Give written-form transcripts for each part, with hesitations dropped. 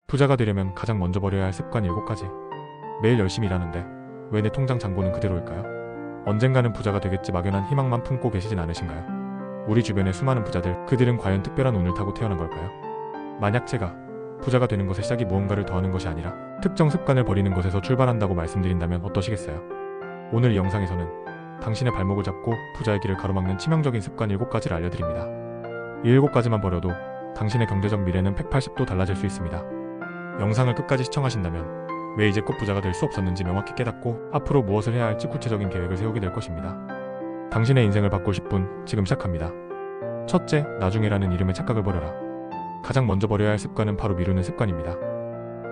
부자가 되려면 가장 먼저 버려야 할 습관 7가지. 매일 열심히 일하는데 왜 내 통장 잔고는 그대로일까요? 언젠가는 부자가 되겠지 막연한 희망만 품고 계시진 않으신가요? 우리 주변의 수많은 부자들, 그들은 과연 특별한 운을 타고 태어난 걸까요? 만약 제가 부자가 되는 것의 시작이 무언가를 더하는 것이 아니라 특정 습관을 버리는 것에서 출발한다고 말씀드린다면 어떠시겠어요? 오늘 이 영상에서는 당신의 발목을 잡고 부자의 길을 가로막는 치명적인 습관 7가지를 알려드립니다. 이 7가지만 버려도 당신의 경제적 미래는 180도 달라질 수 있습니다. 영상을 끝까지 시청하신다면 왜 이제껏 부자가 될 수 없었는지 명확히 깨닫고 앞으로 무엇을 해야 할지 구체적인 계획을 세우게 될 것입니다. 당신의 인생을 바꿀 10분 지금 시작합니다. 첫째, 나중에라는 이름의 착각을 버려라. 가장 먼저 버려야 할 습관은 바로 미루는 습관입니다.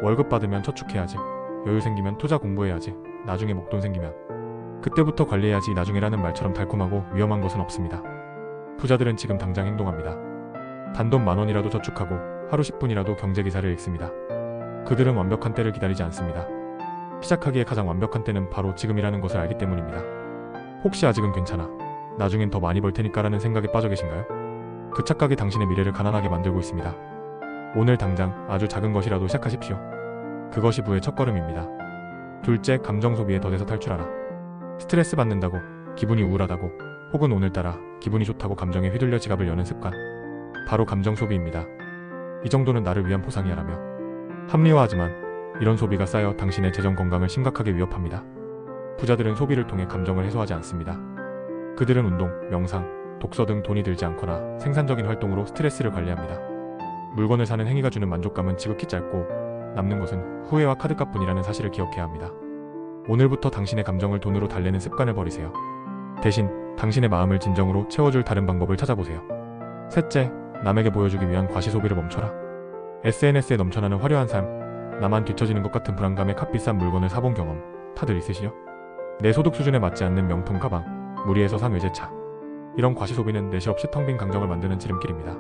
월급 받으면 저축해야지, 여유 생기면 투자 공부해야지, 나중에 목돈 생기면 그때부터 관리해야지. 나중에라는 말처럼 달콤하고 위험한 것은 없습니다. 부자들은 지금 당장 행동합니다. 단돈 10,000원이라도 저축하고 하루 10분이라도 경제기사를 읽습니다. 그들은 완벽한 때를 기다리지 않습니다. 시작하기에 가장 완벽한 때는 바로 지금이라는 것을 알기 때문입니다. 혹시 아직은 괜찮아, 나중엔 더 많이 벌 테니까 라는 생각에 빠져 계신가요? 그 착각이 당신의 미래를 가난하게 만들고 있습니다. 오늘 당장 아주 작은 것이라도 시작하십시오. 그것이 부의 첫걸음입니다. 둘째, 감정 소비에 덫에서 탈출하라. 스트레스 받는다고, 기분이 우울하다고, 혹은 오늘따라 기분이 좋다고 감정에 휘둘려 지갑을 여는 습관, 바로 감정 소비입니다. 이 정도는 나를 위한 보상이야라며 합리화하지만 이런 소비가 쌓여 당신의 재정 건강을 심각하게 위협합니다. 부자들은 소비를 통해 감정을 해소하지 않습니다. 그들은 운동, 명상, 독서 등 돈이 들지 않거나 생산적인 활동으로 스트레스를 관리합니다. 물건을 사는 행위가 주는 만족감은 지극히 짧고 남는 것은 후회와 카드값뿐이라는 사실을 기억해야 합니다. 오늘부터 당신의 감정을 돈으로 달래는 습관을 버리세요. 대신 당신의 마음을 진정으로 채워줄 다른 방법을 찾아보세요. 셋째, 남에게 보여주기 위한 과시소비를 멈춰라. SNS에 넘쳐나는 화려한 삶, 나만 뒤처지는 것 같은 불안감에 값비싼 물건을 사본 경험 다들 있으시죠? 내 소득 수준에 맞지 않는 명품 가방, 무리해서 산 외제차, 이런 과시소비는 내실없이 텅 빈 감정을 만드는 지름길입니다.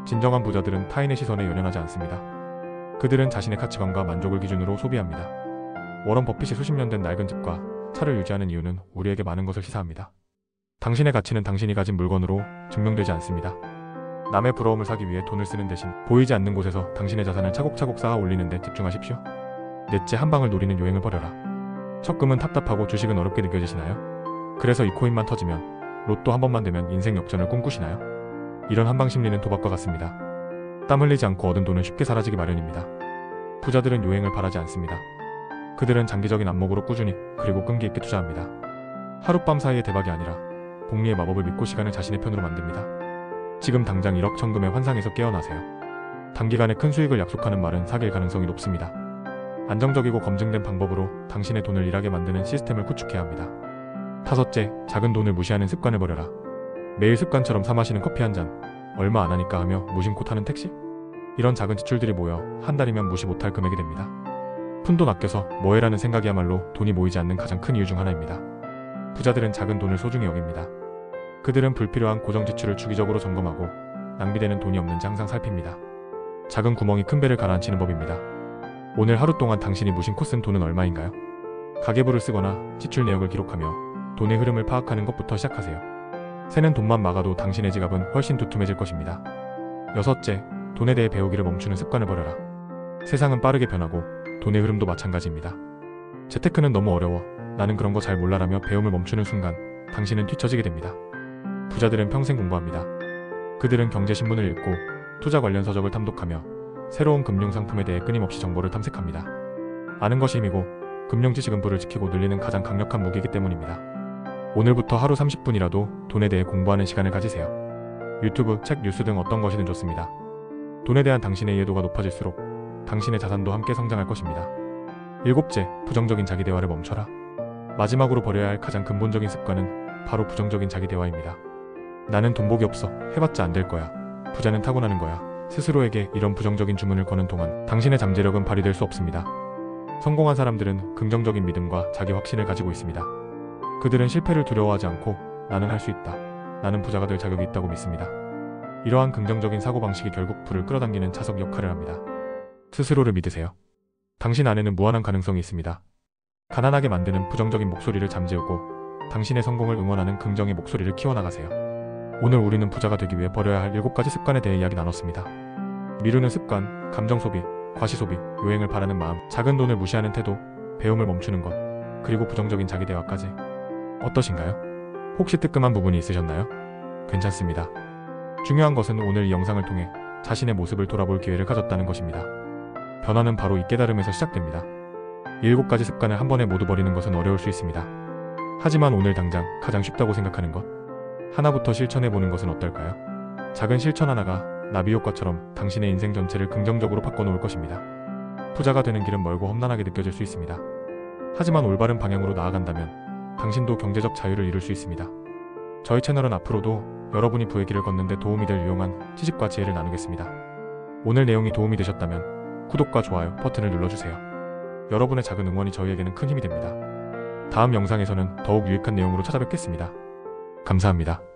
진정한 부자들은 타인의 시선에 연연하지 않습니다. 그들은 자신의 가치관과 만족을 기준으로 소비합니다. 워런 버핏이 수십 년 된 낡은 집과 차를 유지하는 이유는 우리에게 많은 것을 시사합니다. 당신의 가치는 당신이 가진 물건으로 증명되지 않습니다. 남의 부러움을 사기 위해 돈을 쓰는 대신 보이지 않는 곳에서 당신의 자산을 차곡차곡 쌓아 올리는 데 집중하십시오. 넷째, 한 방을 노리는 유행을 버려라. 적금은 답답하고 주식은 어렵게 느껴지시나요? 그래서 이 코인만 터지면, 로또 한 번만 되면 인생 역전을 꿈꾸시나요? 이런 한방 심리는 도박과 같습니다. 땀 흘리지 않고 얻은 돈은 쉽게 사라지기 마련입니다. 부자들은 요행을 바라지 않습니다. 그들은 장기적인 안목으로 꾸준히 그리고 끈기 있게 투자합니다. 하룻밤 사이의 대박이 아니라 복리의 마법을 믿고 시간을 자신의 편으로 만듭니다. 지금 당장 1억 천금의 환상에서 깨어나세요. 단기간에 큰 수익을 약속하는 말은 사기일 가능성이 높습니다. 안정적이고 검증된 방법으로 당신의 돈을 일하게 만드는 시스템을 구축해야 합니다. 다섯째, 작은 돈을 무시하는 습관을 버려라. 매일 습관처럼 사 마시는 커피 한 잔, 얼마 안 하니까 하며 무심코 타는 택시? 이런 작은 지출들이 모여 한 달이면 무시 못할 금액이 됩니다. 푼돈 아껴서 뭐해라는 생각이야말로 돈이 모이지 않는 가장 큰 이유 중 하나입니다. 부자들은 작은 돈을 소중히 여깁니다. 그들은 불필요한 고정 지출을 주기적으로 점검하고 낭비되는 돈이 없는지 항상 살핍니다. 작은 구멍이 큰 배를 가라앉히는 법입니다. 오늘 하루 동안 당신이 무심코 쓴 돈은 얼마인가요? 가계부를 쓰거나 지출 내역을 기록하며 돈의 흐름을 파악하는 것부터 시작하세요. 새는 돈만 막아도 당신의 지갑은 훨씬 두툼해질 것입니다. 여섯째, 돈에 대해 배우기를 멈추는 습관을 버려라. 세상은 빠르게 변하고 돈의 흐름도 마찬가지입니다. 재테크는 너무 어려워, 나는 그런 거 잘 몰라라며 배움을 멈추는 순간 당신은 뒤처지게 됩니다. 부자들은 평생 공부합니다. 그들은 경제신문을 읽고 투자 관련 서적을 탐독하며 새로운 금융상품에 대해 끊임없이 정보를 탐색합니다. 아는 것이 힘이고 금융 지식은 부를 지키고 늘리는 가장 강력한 무기이기 때문입니다. 오늘부터 하루 30분이라도 돈에 대해 공부하는 시간을 가지세요. 유튜브, 책, 뉴스 등 어떤 것이든 좋습니다. 돈에 대한 당신의 이해도가 높아질수록 당신의 자산도 함께 성장할 것입니다. 일곱째, 부정적인 자기대화를 멈춰라. 마지막으로 버려야 할 가장 근본적인 습관은 바로 부정적인 자기대화입니다. 나는 돈복이 없어, 해봤자 안 될 거야, 부자는 타고나는 거야. 스스로에게 이런 부정적인 주문을 거는 동안 당신의 잠재력은 발휘될 수 없습니다. 성공한 사람들은 긍정적인 믿음과 자기 확신을 가지고 있습니다. 그들은 실패를 두려워하지 않고 나는 할 수 있다, 나는 부자가 될 자격이 있다고 믿습니다. 이러한 긍정적인 사고방식이 결국 부를 끌어당기는 차석 역할을 합니다. 스스로를 믿으세요. 당신 안에는 무한한 가능성이 있습니다. 가난하게 만드는 부정적인 목소리를 잠재우고 당신의 성공을 응원하는 긍정의 목소리를 키워나가세요. 오늘 우리는 부자가 되기 위해 버려야 할 7가지 습관에 대해 이야기 나눴습니다. 미루는 습관, 감정 소비, 과시소비, 요행을 바라는 마음, 작은 돈을 무시하는 태도, 배움을 멈추는 것, 그리고 부정적인 자기 대화까지. 어떠신가요? 혹시 뜨끔한 부분이 있으셨나요? 괜찮습니다. 중요한 것은 오늘 이 영상을 통해 자신의 모습을 돌아볼 기회를 가졌다는 것입니다. 변화는 바로 이 깨달음에서 시작됩니다. 7가지 습관을 한 번에 모두 버리는 것은 어려울 수 있습니다. 하지만 오늘 당장 가장 쉽다고 생각하는 것, 하나부터 실천해보는 것은 어떨까요? 작은 실천 하나가 나비 효과처럼 당신의 인생 전체를 긍정적으로 바꿔놓을 것입니다. 부자가 되는 길은 멀고 험난하게 느껴질 수 있습니다. 하지만 올바른 방향으로 나아간다면 당신도 경제적 자유를 이룰 수 있습니다. 저희 채널은 앞으로도 여러분이 부의 길을 걷는 데 도움이 될 유용한 지식과 지혜를 나누겠습니다. 오늘 내용이 도움이 되셨다면 구독과 좋아요 버튼을 눌러주세요. 여러분의 작은 응원이 저희에게는 큰 힘이 됩니다. 다음 영상에서는 더욱 유익한 내용으로 찾아뵙겠습니다. 감사합니다.